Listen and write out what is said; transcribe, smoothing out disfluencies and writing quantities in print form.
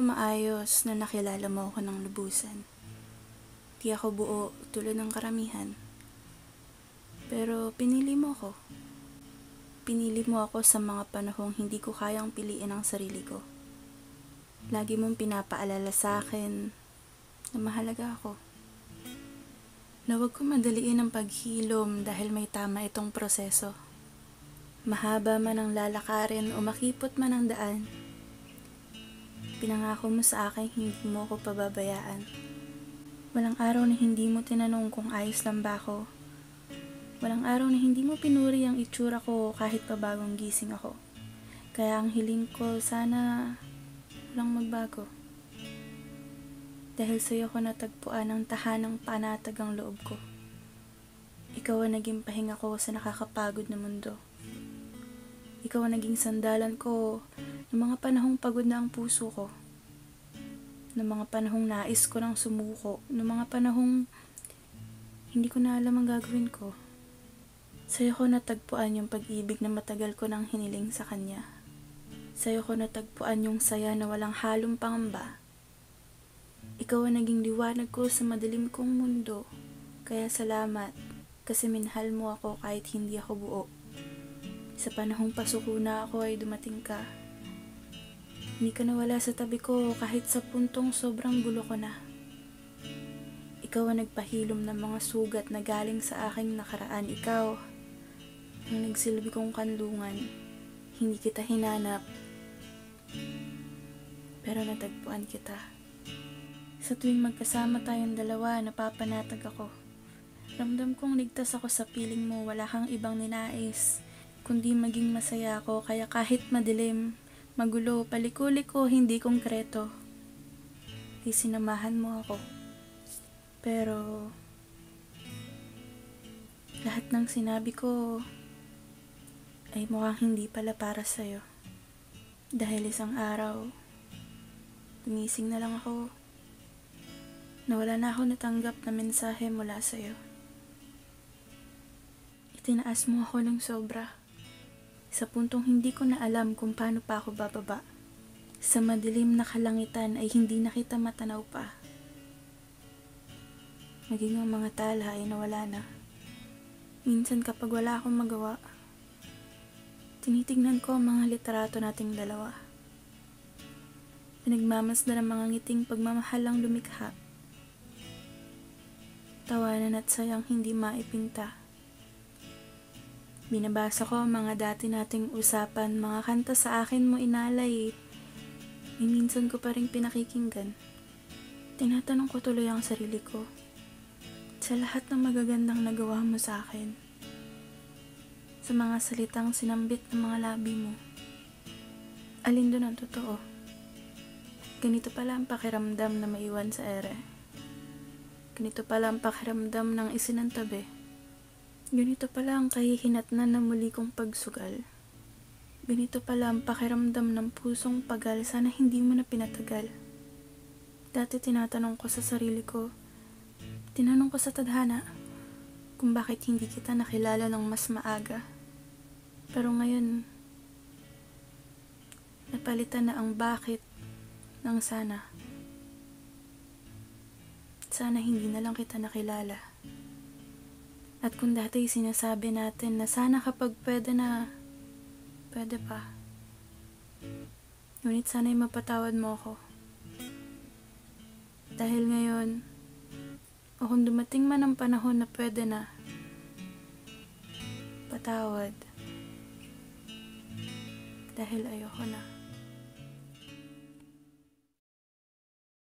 maayos na nakilala mo ako ng lubusan. Di ako buo tulad ng karamihan. Pero pinili mo ako. Pinili mo ako sa mga panahong hindi ko kayang piliin ang sarili ko. Lagi mong pinapaalala sa akin na mahalaga ako. Na huwag ko madaliin ang paghilom dahil may tama itong proseso. Mahaba man ang lalakarin o makipot man ang daan, pinangako mo sa akin hindi mo ako pababayaan. Walang araw na hindi mo tinanong kung ayos lang ba ako. Walang araw na hindi mo pinuri ang itsura ko kahit pa bagong gising ako. Kaya ang hiling ko sana walang magbago. Dahil sa'yo ko natagpuan ang tahanang panatag ang loob ko. Ikaw ang naging pahinga ko sa nakakapagod na mundo. Ikaw ang naging sandalan ko ng mga panahong pagod na ang puso ko. Ng mga panahong nais ko nang sumuko. Ng mga panahong hindi ko na alam ang gagawin ko. Sa'yo ko natagpuan yung pag-ibig na matagal ko nang hiniling sa kanya. Sa'yo ko natagpuan yung saya na walang halong pangamba. Ikaw ang naging liwanag ko sa madilim kong mundo. Kaya salamat kasi minahal mo ako kahit hindi ako buo. Sa panahong pasuko na ako ay dumating ka. Hindi ka nawala sa tabi ko kahit sa puntong sobrang gulo ko na. Ikaw ang nagpahilom ng mga sugat na galing sa aking nakaraan. Ikaw ang nagsilbi kong kanlungan. Hindi kita hinanap, pero natagpuan kita. Sa tuwing magkasama tayong dalawa, napapanatag ako. Ramdam kong ligtas ako sa piling mo, wala kang ibang ninais kundi maging masaya ako, kaya kahit madilim, magulo, paliko-liko, hindi konkreto, ay sinamahan mo ako. Pero lahat ng sinabi ko ay mukhang hindi pala para sa'yo. Dahil isang araw, gumising na lang ako, nawala na ako natanggap na mensahe mula sa'yo. Itinaas mo ako ng sobra. Sa puntong hindi ko na alam kung paano pa ako bababa. Sa madilim na kalangitan ay hindi na kita matanaw pa. Maging ang mga tala ay nawala na. Minsan kapag wala akong magawa, tinitignan ko ang mga litrato nating dalawa. Pinagmamasdan ang mga ngiting pagmamahal ang lumikha. Tawanan at sayang hindi maipinta. Binabasa ko ang mga dati nating usapan, mga kanta sa akin mo inalay. May minsan ko pa rin pinakikinggan. Tinatanong ko tuloy ang sarili ko. Sa lahat ng magagandang nagawa mo sa akin. Sa mga salitang sinambit ng mga labi mo. Alin doon ang totoo? Ganito pala ang pakiramdam na maiwan sa ere. Ganito pala ang pakiramdam ng isinantabi. Ganito pala ang kahihinatnan na muli kong pagsugal. Ganito pala ang pakiramdam ng pusong pagal, sana hindi mo na pinatagal. Dati tinatanong ko sa sarili ko, tinanong ko sa tadhana, kung bakit hindi kita nakilala ng mas maaga. Pero ngayon, napalitan na ang bakit ng sana. Sana hindi na lang kita nakilala. At kung dati sinasabi natin na sana kapag pwede na, pwede pa. Ngunit sana'y mapatawad mo ako. Dahil ngayon, o kung dumating man ang panahon na pwede na, patawad. Dahil ayoko na.